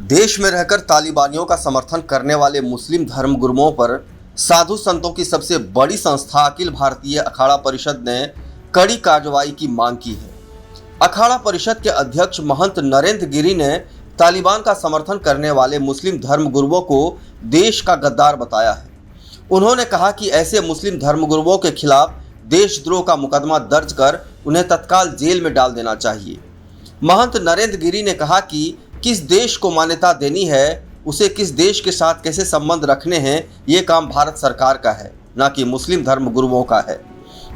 देश में रहकर तालिबानियों का समर्थन करने वाले मुस्लिम धर्मगुरुओं पर साधु संतों की सबसे बड़ी संस्था अखिल भारतीय अखाड़ा परिषद ने कड़ी कार्रवाई की मांग की है। अखाड़ा परिषद के अध्यक्ष महंत नरेंद्र गिरी ने तालिबान का समर्थन करने वाले मुस्लिम धर्मगुरुओं को देश का गद्दार बताया है। उन्होंने कहा कि ऐसे मुस्लिम धर्मगुरुओं के खिलाफ देशद्रोह का मुकदमा दर्ज कर उन्हें तत्काल जेल में डाल देना चाहिए। महंत नरेंद्र गिरी ने कहा कि किस देश को मान्यता देनी है, उसे किस देश के साथ कैसे संबंध रखने हैं, ये काम भारत सरकार का है, न कि मुस्लिम धर्मगुरुओं का है।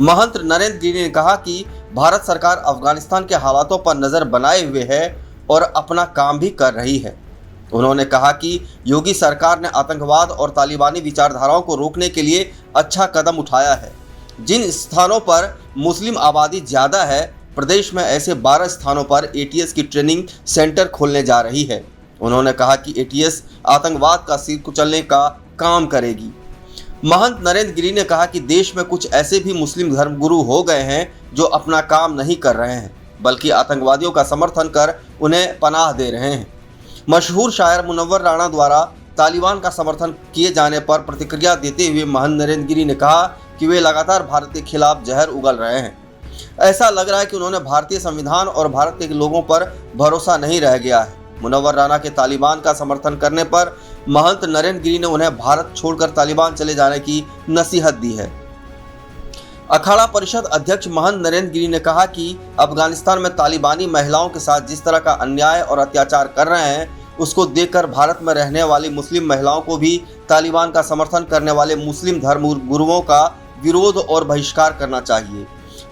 महंत नरेंद्र गिरी ने कहा कि भारत सरकार अफगानिस्तान के हालातों पर नज़र बनाए हुए है और अपना काम भी कर रही है। उन्होंने कहा कि योगी सरकार ने आतंकवाद और तालिबानी विचारधाराओं को रोकने के लिए अच्छा कदम उठाया है। जिन स्थानों पर मुस्लिम आबादी ज़्यादा है, प्रदेश में ऐसे 12 स्थानों पर एटीएस की ट्रेनिंग सेंटर खोलने जा रही है। उन्होंने कहा कि एटीएस आतंकवाद का सिर कुचलने का काम करेगी। महंत नरेंद्र गिरी ने कहा कि देश में कुछ ऐसे भी मुस्लिम धर्मगुरु हो गए हैं जो अपना काम नहीं कर रहे हैं, बल्कि आतंकवादियों का समर्थन कर उन्हें पनाह दे रहे हैं। मशहूर शायर मुनव्वर राणा द्वारा तालिबान का समर्थन किए जाने पर प्रतिक्रिया देते हुए महंत नरेंद्र गिरी ने कहा कि वे लगातार भारत के खिलाफ जहर उगल रहे हैं। ऐसा लग रहा है कि उन्होंने भारतीय संविधान और भारत के लोगों पर भरोसा नहीं रह गया है। मुनव्वर राणा के तालिबान का समर्थन करने पर महंत नरेंद्र गिरी ने उन्हें भारत छोड़कर तालिबान चले जाने की नसीहत दी है। अखाड़ा परिषद अध्यक्ष महंत नरेंद्र गिरी ने कहा कि अफगानिस्तान में तालिबानी महिलाओं के साथ जिस तरह का अन्याय और अत्याचार कर रहे हैं, उसको देखकर भारत में रहने वाली मुस्लिम महिलाओं को भी तालिबान का समर्थन करने वाले मुस्लिम धर्मगुरुओं का विरोध और बहिष्कार करना चाहिए।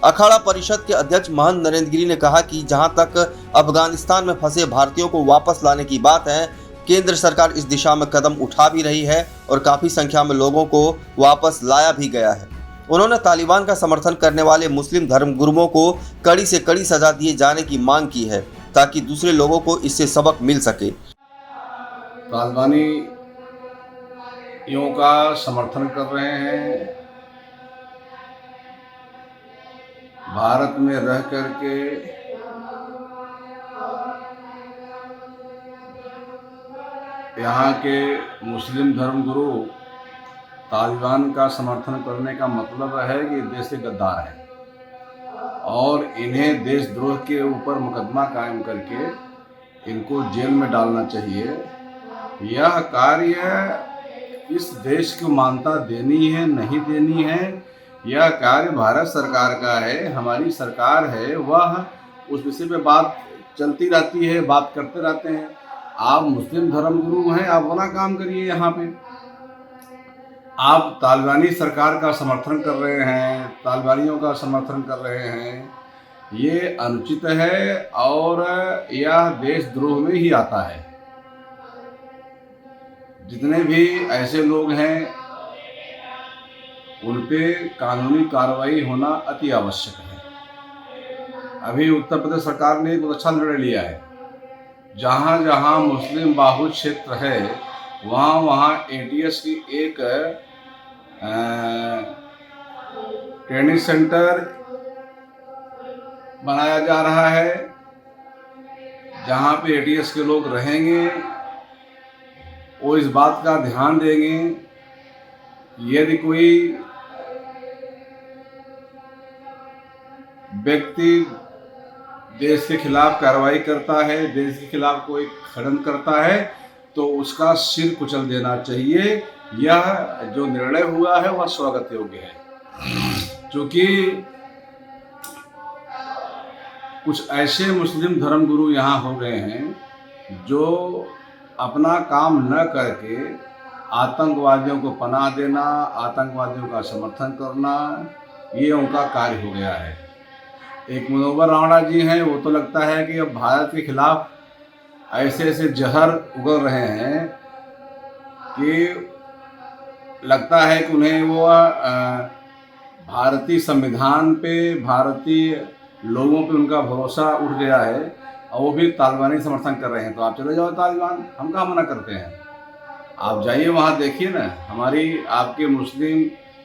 अखाड़ा परिषद के अध्यक्ष महंत नरेंद्र गिरी ने कहा कि जहां तक अफगानिस्तान में फंसे भारतीयों को वापस लाने की बात है, केंद्र सरकार इस दिशा में कदम उठा भी रही है और काफ़ी संख्या में लोगों को वापस लाया भी गया है। उन्होंने तालिबान का समर्थन करने वाले मुस्लिम धर्मगुरुओं को कड़ी से कड़ी सजा दिए जाने की मांग की है, ताकि दूसरे लोगों को इससे सबक मिल सके। तालिबानियों का समर्थन कर रहे हैं, भारत में रह करके यहाँ के मुस्लिम धर्मगुरु तालिबान का समर्थन करने का मतलब है कि देश के गद्दार हैं और इन्हें देशद्रोह के ऊपर मुकदमा कायम करके इनको जेल में डालना चाहिए। यह कार्य इस देश को मान्यता देनी है नहीं देनी है, यह कार्य भारत सरकार का है। हमारी सरकार है, वह उस विषय पे बात चलती रहती है, बात करते रहते हैं। आप मुस्लिम धर्मगुरु हैं, आप अपना काम करिए। यहाँ पे आप तालिबानी सरकार का समर्थन कर रहे हैं, तालिबानियों का समर्थन कर रहे हैं, ये अनुचित है और यह देशद्रोह में ही आता है। जितने भी ऐसे लोग हैं उन पे कानूनी कार्रवाई होना अति आवश्यक है। अभी उत्तर प्रदेश सरकार ने एक अच्छा निर्णय लिया है, जहाँ जहाँ मुस्लिम बाहुल क्षेत्र है वहाँ वहाँ एटीएस की एक ट्रेनिंग सेंटर बनाया जा रहा है, जहाँ पे एटीएस के लोग रहेंगे। वो इस बात का ध्यान देंगे यदि कोई व्यक्ति देश के खिलाफ कार्रवाई करता है, देश के खिलाफ कोई षड्यंत्र करता है, तो उसका सिर कुचल देना चाहिए। यह जो निर्णय हुआ है वह स्वागत योग्य है, क्योंकि कुछ ऐसे मुस्लिम धर्मगुरु यहाँ हो गए हैं जो अपना काम न करके आतंकवादियों को पनाह देना, आतंकवादियों का समर्थन करना, ये उनका कार्य हो गया है। एक मुनव्वर राणा जी हैं, वो तो लगता है कि अब भारत के खिलाफ ऐसे ऐसे जहर उगल रहे हैं कि लगता है कि उन्हें वो भारतीय संविधान पे, भारतीय लोगों पे उनका भरोसा उठ गया है और वो भी तालिबानी समर्थन कर रहे हैं। तो आप चले जाओ तालिबान, हम कहाँ मना करते हैं। आप जाइए वहाँ, देखिए ना, हमारी आपके मुस्लिम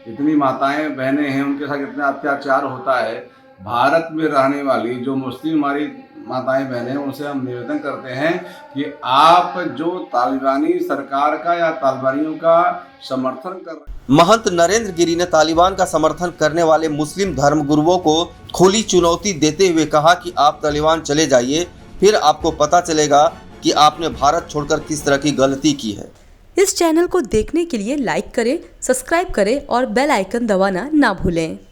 इतनी माताएं बहनें हैं, उनके साथ कितना अत्याचार होता है। भारत में रहने वाली जो मुस्लिम हमारी माताएं बहनें, उनसे हम निवेदन करते हैं कि आप जो तालिबानी सरकार का या तालिबानियों का समर्थन कर रहे हैं। महंत नरेंद्र गिरी ने तालिबान का समर्थन करने वाले मुस्लिम धर्मगुरुओं को खुली चुनौती देते हुए कहा कि आप तालिबान चले जाइए, फिर आपको पता चलेगा कि आपने भारत छोड़कर किस तरह की गलती की है। इस चैनल को देखने के लिए लाइक करें, सब्सक्राइब करें और बेल आइकन दबाना ना भूलें।